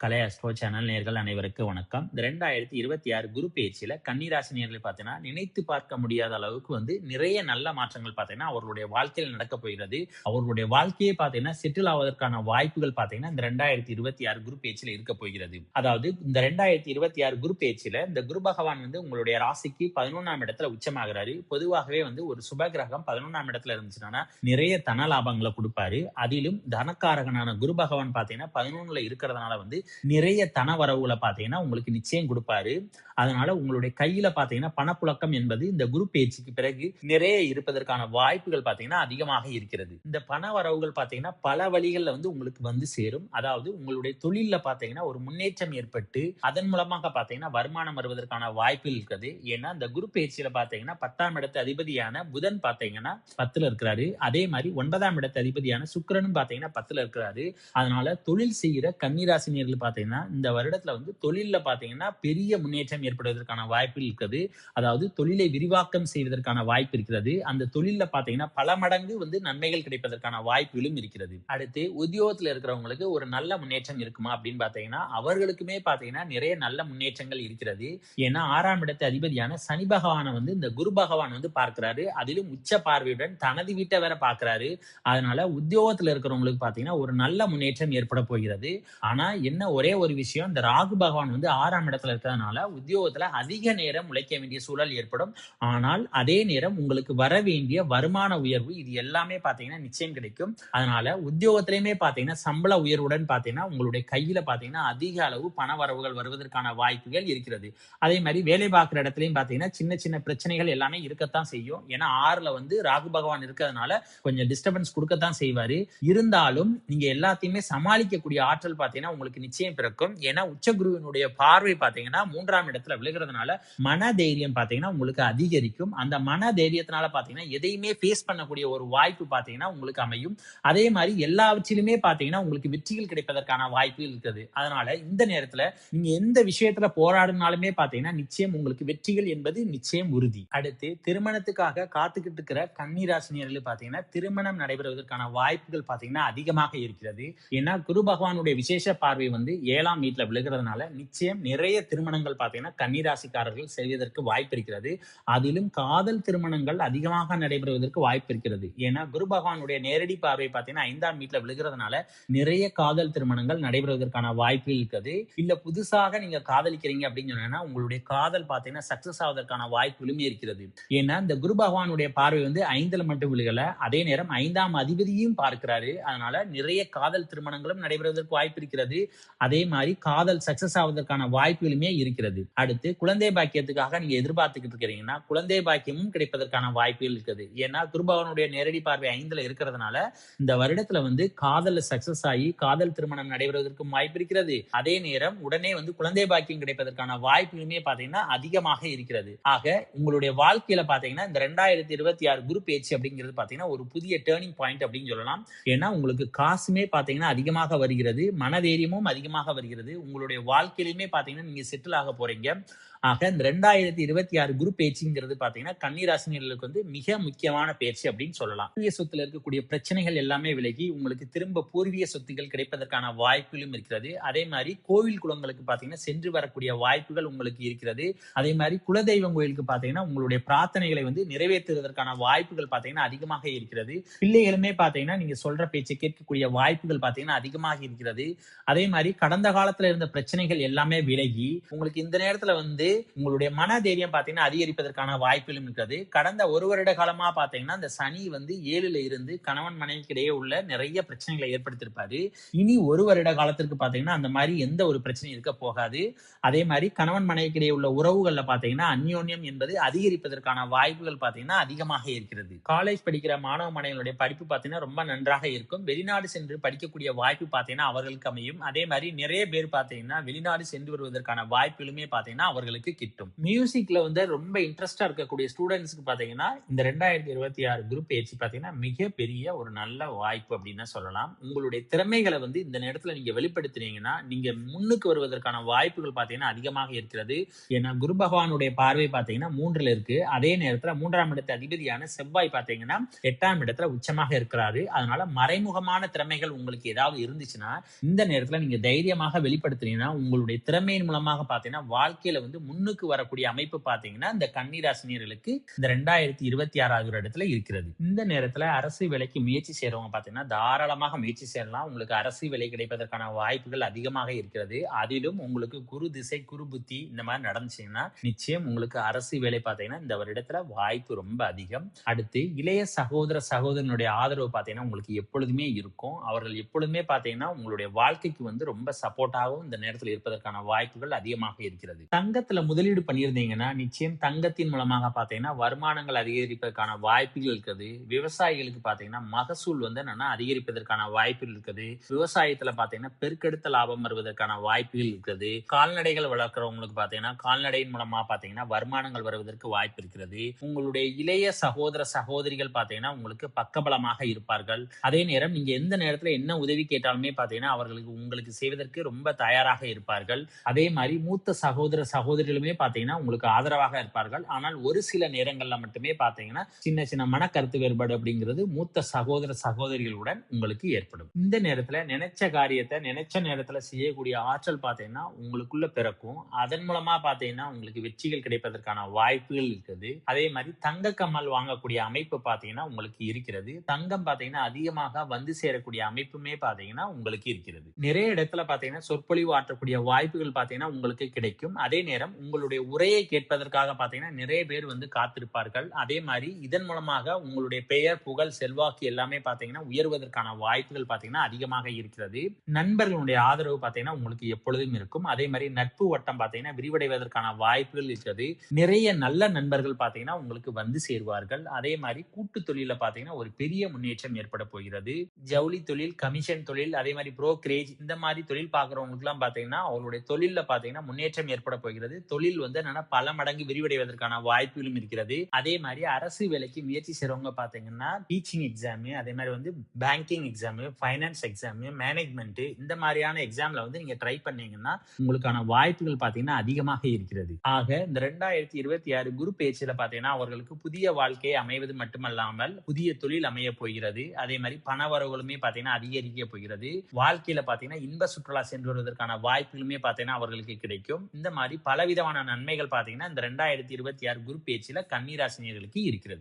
கலை astro channel நேயர்கள் அனைவருக்கும் வணக்கம். இந்த 2026 குரு பெயர்ச்சியில கன்னி ராசி நேயர்களை பார்த்தீங்கன்னா, நினைத்து பார்க்க முடியாத அளவுக்கு நிறைய நல்ல மாற்றங்கள் பார்த்தீங்கன்னா, அவர்களுடைய வாழ்க்கையில நடக்கப் போகிறது. அவர்களுடைய வாழ்க்கையே பார்த்தீங்கன்னா, செட்டில் ஆவதற்கான வாய்ப்புகள் பார்த்தீங்கன்னா, இந்த 2026 குரு பெயர்ச்சியில இருக்கப் போகிறது. அதாவது இந்த 2026 குரு பெயர்ச்சியில இந்த குரு பகவான் உங்களுடைய ராசிக்கு 11ஆம் இடத்துல உச்சமாகிறாரு. பொதுவாகவே ஒரு சுப கிரகம் 11ஆம் இடத்துல இருந்துச்சுன்னா, நிறைய தன லாபங்களை கொடுப்பாரு. அதிலும் தனக்காரகனான குரு பகவான் பார்த்தீங்கன்னா 11ல இருக்கிறதுனால நிறைய தன வரவுகளை பார்த்தீங்கன்னா உங்களுக்கு நிச்சயம் கொடுப்பாரு. அதனால உங்களுடைய கையில பார்த்தீங்கன்னா பணப்புழக்கம் என்பது இந்த குரு பெயர்ச்சிக்கு பிறகு நிறைய இருப்பதற்கான வாய்ப்புகள் பார்த்தீங்கன்னா அதிகமாக இருக்கிறது. இந்த பண வரவுகள் பார்த்தீங்கன்னா பல வழிகள்ல உங்களுக்கு சேரும். அதாவது உங்களுடைய தொழில்ல பார்த்தீங்கன்னா ஒரு முன்னேற்றம் ஏற்பட்டு அதன் மூலமாக பார்த்தீங்கன்னா வருமானம் வருவதற்கான வாய்ப்புகள் இருக்கிறது. ஏன்னா இந்த குரு பெயர்ச்சியில பார்த்தீங்கன்னா 10ஆம் இடத்து அதிபதியான புதன் பார்த்தீங்கன்னா 10ல இருக்கிறாரு. அதே மாதிரி 9ஆம் இடத்து அதிபதியான சுக்கிரனும் பார்த்தீங்கன்னா 10ல இருக்கிறாரு. அதனால தொழில் செய்கிற கன்னிராசினியர்கள் பார்த்தீங்கன்னா இந்த வருடத்துல தொழில்ல பார்த்தீங்கன்னா பெரிய முன்னேற்றம் ஏற்படுவதற்கான வாய்ப்புகள் இருக்கிறது. அதாவது தொழிலை விரிவாக்கம் செய்வதற்கான வாய்ப்பு இருக்கிறது. அந்த தொழில்ல பார்த்தீங்கன்னா பல மடங்கு நன்மைகள் கிடைப்பதற்கான வாய்ப்புகளும் இருக்கிறது. அடுத்து உத்தியோகத்துல இருக்கிறவங்களுக்கு ஒரு நல்ல முன்னேற்றம் இருக்குமா அப்படின்னு பார்த்தீங்கன்னா அவர்களுக்குமே பார்த்தீங்கன்னா நிறைய நல்ல முன்னேற்றங்கள் இருக்கிறது. ஏன்னா 6ஆம் இடத்து அதிபதியான சனி பகவானை இந்த குரு பகவான் பார்க்கிறாரு. அதிலும் உச்ச பார்வையுடன் தனது வீட்டை வேற பார்க்கிறாரு. அதனால உத்தியோகத்துல இருக்கிறவங்களுக்கு பார்த்தீங்கன்னா ஒரு நல்ல முன்னேற்றம் ஏற்பட போகிறது. ஆனா என்ன ஒரே ஒரு விஷயம், இந்த ராகு பகவான் 6ஆம் இடத்துல இருக்கிறதுனால உத்தியோகத்துல அதிக நேரம் உழைக்க வேண்டிய சூழல் ஏற்படும். ஆனால் அதே நேரம் உங்களுக்கு வர வேண்டிய வருமான உயர்வு இது எல்லாமே பார்த்தீங்கன்னா நிச்சயம் கிடைக்கும். அதனால உத்தியோகத்திலையுமே பார்த்தீங்கன்னா சம்பள உயர்வுடன் பார்த்தீங்கன்னா உங்களுடைய கையில பார்த்தீங்கன்னா அதிக அளவு பண வரவுகள் வருவதற்கான வாய்ப்புகள் இருக்கிறது. அதே மாதிரி வேலை பார்க்குற இடத்துலையும் பார்த்தீங்கன்னா சின்ன சின்ன பிரச்சனைகள் எல்லாமே இருக்கத்தான் செய்யும். ஏன்னா 6ல ராகு பகவான் இருக்கிறதுனால கொஞ்சம் டிஸ்டர்பன்ஸ் கொடுக்கத்தான் செய்வாரு. இருந்தாலும் நீங்க எல்லாத்தையுமே சமாளிக்கக்கூடிய ஆற்றல் பார்த்தீங்கன்னா உங்களுக்கு நிச்சயம் பிறக்கும். ஏன்னா உச்சகுருவினுடைய பார்வை பார்த்தீங்கன்னா 3ஆம் இடத்துல விழுகிறதுனால மன தைரியம் பார்த்தீங்கன்னா உங்களுக்கு அதிகரிக்கும். அந்த மன தைரியத்தினால பார்த்தீங்கன்னா எதையுமே ஃபேஸ் பண்ணக்கூடிய ஒரு வாய்ப்பு பார்த்தீங்கன்னா உங்களுக்கு அமையும். அதே மாதிரி எல்லாவற்றிலுமே பார்த்தீங்கன்னா உங்களுக்கு வெற்றிகள் கிடைப்பதற்கான வாய்ப்புகள் இருக்குது. அதனால இந்த நேரத்துல நீங்க எந்த விஷயத்துல போராடினாலுமே பார்த்தீங்கன்னா நிச்சயம் உங்களுக்கு வெற்றிகள் என்பது நிச்சயம் உறுதி. அடுத்து திருமணத்துக்காக காத்துக்கிட்டு இருக்கிற கன்னி ராசினியர்கள் பார்த்தீங்கன்னா திருமணம் நடைபெறுவதற்கான வாய்ப்புகள் பார்த்தீங்கன்னா அதிகமாக இருக்கிறது. ஏன்னா குரு பகவானுடைய விசேஷ பார்வை 7ஆம் வீட்டுல விழுகிறதுனால நிச்சயம் நிறைய திருமணங்கள் பார்த்தீங்கன்னா கன்னிராசிக்காரர்கள் செய்வதற்கு வாய்ப்பு இருக்கிறது. அதிலும் காதல் திருமணங்கள் அதிகமாக நடைபெறுவதற்கு வாய்ப்பு இருக்கிறது. ஏன்னா குரு பகவானுடைய நேரடி பார்வை பார்த்தீங்கன்னா 5ஆம் வீட்டுல விழுகிறதுனால நிறைய காதல் திருமணங்கள் நடைபெறுவதற்கான வாய்ப்பு இருக்கிறது. இல்ல புதுசாக நீங்க காதலிக்கிறீங்க அப்படின்னு சொன்னா உங்களுடைய காதல் பார்த்தீங்கன்னா சக்சஸ் ஆவதற்கான வாய்ப்புகளும் இருக்கிறது. ஏன்னா இந்த குரு பகவானுடைய பார்வை 5ல மட்டும் விழுகல, அதே நேரம் 5ஆம் அதிபதியும் பார்க்கிறாரு. அதனால நிறைய காதல் திருமணங்களும் நடைபெறுவதற்கு வாய்ப்பு இருக்கிறது. அதே மாதிரி காதல் சக்சஸ் ஆவதற்கான வாய்ப்புகளுமே இருக்கிறது. அடுத்து குழந்தை பாக்கியத்துக்காக நீங்க எதிர்பார்த்துக்கிட்டு இருக்கிறீங்கன்னா குழந்தை பாக்கியமும் கிடைப்பதற்கான வாய்ப்புகள் இருக்குது. ஏன்னா குரு பகவானுடைய நேரடி பார்வை 5ல இருக்கிறதுனால இந்த வருடத்துல காதல் சக்சஸ் ஆகி காதல் திருமணம் நடைபெறுவதற்கு வாய்ப்பு இருக்கிறது. அதே நேரம் உடனே குழந்தை பாக்கியம் கிடைப்பதற்கான வாய்ப்புகளுமே பாத்தீங்கன்னா அதிகமாக இருக்கிறது. ஆக உங்களுடைய வாழ்க்கையில பாத்தீங்கன்னா இந்த 2026 குரு பெயர்ச்சி அப்படிங்கிறது பாத்தீங்கன்னா ஒரு புதிய டேர்னிங் பாயிண்ட் அப்படின்னு சொல்லலாம். ஏன்னா உங்களுக்கு காசுமே பாத்தீங்கன்னா அதிகமாக வருகிறது, மனதைரியமும் அதிகமாக வருகிறது. உங்களுடைய வாழ்க்கையிலுமே பாத்தீங்கன்னா நீங்க செட்டில் ஆக போறீங்க. ஆக இந்த 2026 குரு பெயர்ச்சிங்கிறது பாத்தீங்கன்னா கன்னிராசினியர்களுக்கு மிக முக்கியமான பெயர்ச்சி அப்படின்னு சொல்லலாம். பூர்வீக சொத்துல இருக்கக்கூடிய பிரச்சனைகள் எல்லாமே விலகி உங்களுக்கு திரும்ப பூர்வீக சொத்துகள் கிடைப்பதற்கான வாய்ப்புகளும் இருக்கிறது. அதே மாதிரி கோவில் குளங்களுக்கு பாத்தீங்கன்னா சென்று வரக்கூடிய வாய்ப்புகள் உங்களுக்கு இருக்கிறது. அதே மாதிரி குலதெய்வம் கோயிலுக்கு பாத்தீங்கன்னா உங்களுடைய பிரார்த்தனைகளை நிறைவேற்றுவதற்கான வாய்ப்புகள் பாத்தீங்கன்னா அதிகமாக இருக்கிறது. பிள்ளைகளுமே பாத்தீங்கன்னா நீங்க சொல்ற பேச்சை கேட்கக்கூடிய வாய்ப்புகள் பாத்தீங்கன்னா அதிகமாக இருக்கிறது. அதே மாதிரி கடந்த காலத்துல இருந்த பிரச்சனைகள் எல்லாமே விலகி உங்களுக்கு இந்த நேரத்துல உங்களுடைய மன தைரியம் பாத்தீங்கன்னா அதிகரிப்பதற்கான வாய்ப்புகளும் இருக்கிறது. கடந்த ஒரு வருட காலமா பாத்தீங்கன்னா இந்த சனி 7ல இருந்து கணவன் மனைவிக்கு இடையே உள்ள நிறைய பிரச்சனைகளை ஏற்படுத்தியிருப்பாரு. இனி ஒரு வருட காலத்திற்கு பாத்தீங்கன்னா அந்த மாதிரி எந்த ஒரு பிரச்சனையும் இருக்க போகாது. அதே மாதிரி கணவன் மனைவிக்கு இடையே உள்ள உறவுகள்ல பாத்தீங்கன்னா அந்யோன்யம் என்பது அதிகரிப்பதற்கான வாய்ப்புகள் பாத்தீங்கன்னா அதிகமாக இருக்கிறது. காலேஜ் படிக்கிற மாணவ மாணவிகளுடைய படிப்பு பாத்தீங்கன்னா ரொம்ப நன்றாக இருக்கும். வெளிநாடு சென்று படிக்கக்கூடிய வாய்ப்பு பாத்தீங்கன்னா அவர்களுக்கு அமையும். அதே மாதிரி நிறைய பேர் பாத்தீங்கன்னா வெளிநாடு சென்று வருவதற்கான வாய்ப்புகளுமே பாத்தீங்கன்னா அவர்களுக்கு உங்களுக்கு கிட்டும். மியூசிக்ல வந்து ரொம்ப இன்ட்ரெஸ்ட்டா இருக்கக்கூடிய ஸ்டூடண்ட்ஸ்க்கு பார்த்தீங்கன்னா, இந்த 2026 குரு பெயர்ச்சி பார்த்தீங்கன்னா, மிகப்பெரிய ஒரு நல்ல வாய்ப்பு அப்படின்னு தான் சொல்லலாம். உங்களுடைய திறமைகள வந்து இந்த நேரத்துல நீங்க வெளிப்படுத்தினீங்கன்னா, நீங்க முன்னுக்கு வருவதற்கான வாய்ப்புகள் பார்த்தீங்கன்னா, அதிகமாக இருக்கிறது. ஏன்னா, குரு பகவானுடைய பார்வை பார்த்தீங்கன்னா 3ல இருக்கு. அதே நேரத்துல 3ஆம் இடத்து அதிபதியான செவ்வாய் பார்த்தீங்கன்னா, 8ஆம் இடத்துல உச்சமாக இருக்கிறாரு. அதனால மறைமுகமான திறமைகள் உங்களுக்கு ஏதாவது இருந்துச்சுன்னா, இந்த நேரத்துல நீங்க தைரியமாக வெளிப்படுத்தினீங்கன்னா, உங்களுடைய திறமையின் மூலமாக பார்த்தீங்கன்னா, வாழ்க்கையில வந்து முன்னுக்கு வரக்கூடிய அமைப்பு பார்த்தீங்கன்னா, இந்த கன்னி ராசினியர்களுக்கு இந்த 2026 இடத்துல இருக்கிறது. இந்த நேரத்துல அரசு வேலைக்கு முயற்சி செய்றவங்க பார்த்தீங்கன்னா, தாராளமாக முயற்சி செய்யலாம். உங்களுக்கு அரசு வேலை கிடைப்பதற்கான வாய்ப்புகள் அதிகமாக இருக்கிறது. அதிலும் உங்களுக்கு குரு திசை, குரு புத்தி இந்த மாரி நடந்துச்சுன்னா, நிச்சயம் உங்களுக்கு அரசு வேலை பார்த்தீங்கன்னா, இந்த வருடத்துல வாய்ப்பு ரொம்ப அதிகம். அடுத்து இளைய சகோதர, சகோதரனுடைய ஆதரவு பார்த்தீங்கன்னா, உங்களுக்கு எப்பொழுதுமே இருக்கும். அவர்கள் எப்பொழுதுமே பார்த்தீங்கன்னா, உங்களுடைய வாழ்க்கைக்கு வந்து ரொம்ப சப்போர்ட்டாகவும் இந்த நேரத்துல இருப்பதற்கான வாய்ப்புகள் அதிகமாக இருக்கிறது. தங்கத்துல முதலீடு பண்ணியிருந்தீங்கன்னா, நிச்சயம் தங்கத்தின் மூலமாக பார்த்தீங்கன்னா, வருமானங்கள் அதிகரிப்பதற்கான வாய்ப்புகள் இருக்குது. விவசாயிகளுக்கு பார்த்தீங்கன்னா, மகசூல் வந்து என்னன்னா அதிகரிப்பதற்கான வாய்ப்புகள் இருக்குது. விவசாயத்துல பார்த்தீங்கன்னா, பெருக்கெடுத்த லாபம் வருவதற்கான வாய்ப்புகள் இருக்குது. கால்நடைகள் வளர்க்கிறவங்களுக்கு பார்த்தீங்கன்னா, கால்நடையின் மூலமா பார்த்தீங்கன்னா, வருமானங்கள் வருவதற்கு வாய்ப்பு இருக்கிறது. உங்களுடைய இளைய சகோதர, சகோதரிகள் பார்த்தீங்கன்னா, உங்களுக்கு பக்கபலமாக இருப்பார்கள். அதே நேரம் நீங்க எந்த நேரத்துல என்ன உதவி கேட்டாலுமே பார்த்தீங்கன்னா, அவர்களுக்கு உங்களுக்கு செய்வதற்கு ரொம்ப தயாராக இருப்பார்கள். அதே மாரி மூத்த சகோதர, சகோதரிகளுமே பார்த்தீங்கன்னா, உங்களுக்கு ஆதரவாக இருப்பார்கள். ஆனால் ஒரு சில நேரங்கள்ல மட்டுமே பார்த்தீங்கன்னா, சின்ன சின்ன மனக்கருத்து வேறுபாடு அப்படிங்கிறது மூத்த சகோதர, சகோதரிகளுடன் உங்களுக்கு ஏற்படும். இந்த நேரத்துல நினைச்ச காரியத்த நினைச்ச நேரத்துல செய்யக்கூடிய ஆற்றல் பார்த்தீங்கன்னா, உங்களுக்குள்ள பிறக்கும். அதன் மூலமா பார்த்தீங்கன்னா, உங்களுக்கு வெற்றிகள் கிடைப்பதற்கான வாய்ப்புகள் இருக்குது. அதே மாரி தங்க கம்மல் வாங்கக்கூடிய அமைப்பு பார்த்தீங்கன்னா, உங்களுக்கு இருக்கிறது. தங்கம் பார்த்தீங்கன்னா, அதிகமாக வந்து சேரக்கூடிய அமைப்புமே பார்த்தீங்கன்னா, உங்களுக்கு இருக்கிறது. நிறைய இடத்துல பார்த்தீங்கன்னா, சொற்பொழிவு ஆற்றக்கூடிய வாய்ப்புகள் பார்த்தீங்கன்னா, உங்களுக்கு கிடைக்கும். அதே நேரம் உங்களுடைய உரையை கேட்பதற்காக பார்த்தீங்கன்னா, நிறைய பேர் வந்து காத்திருப்பார்கள். அதே மாரி இதன் மூலமாக உங்களுடைய பெயர், புகழ், செல்வாக்கு எல்லாமே பார்த்தீங்கன்னா, உயர்வதற்கான வாய்ப்புகள் பார்த்தீங்கன்னா, அதிகமாக இருக்கிறது. நண்பர்களுடைய ஆதரவு பார்த்தீங்கன்னா, உங்களுக்கு எப்பொழுதும் இருக்கும். அதே மாரி நட்பு வட்டம் பார்த்தீங்கன்னா, விரிவடைவதற்கான வாய்ப்புகள் இருக்கிறது. நிறைய நல்ல நண்பர்கள் பார்த்தீங்கன்னா, உங்களுக்கு வந்து சேருவார்கள். அதே மாரி கூட்டு தொழில்ல பார்த்தீங்கன்னா, ஒரு பெரிய முன்னேற்றம் ஏற்பட போகிறது. ஜவுளி தொழில், கமிஷன் தொழில், அதே மாரி புரோக்கரேஜ் இந்த மாரி தொழில் பார்க்கிறவங்களுக்குலாம் பார்த்தீங்கன்னா, அவங்களுடைய தொழில்ல பார்த்தீங்கன்னா, முன்னேற்றம் ஏற்பட போகிறது. தொழில் வந்து என்னன்னா பல மடங்கு விரிவடைவதற்கான வாய்ப்புகளும் இருக்கிறது. அதே மாரி அரசு வேலைக்கு முயற்சி செய்றவங்க பார்த்தீங்கன்னா, டீச்சிங் எக்ஸாம், அதே மாரி வந்து banking exam, finance exam, management இந்த மாரியான எக்ஸாம்ல வந்து நீங்க ட்ரை பண்ணீங்கன்னா, உங்களுக்கான வாய்ப்புகள் பார்த்தீங்கன்னா அதிகமாக இருக்கிறது. ஆக இந்த 2026 குரு பெயர்ச்சியில பார்த்தீங்கன்னா, அவர்களுக்கு புதிய வாழ்க்கை அமைவது மட்டுமல்லாமல், புதிய தொழில் அமையப் போகிறது. அதே மாரி பண வரவுகளுமே பார்த்தீங்கன்னா அதிகரிக்க போகிறது. வாழ்க்கையில பார்த்தீங்கன்னா, இன்ப சுற்றுலா சென்று வருவதற்கான வாய்ப்புகளுமே பார்த்தீங்கன்னா அவர்களுக்கு கிடைக்கும். இந்த மாரி பலவிதமான நன்மைகள் பார்த்தீங்கன்னா, இந்த 2026 குரு பெயர்ச்சியில கன்னி ராசினியர்களுக்கு இருக்கிறது.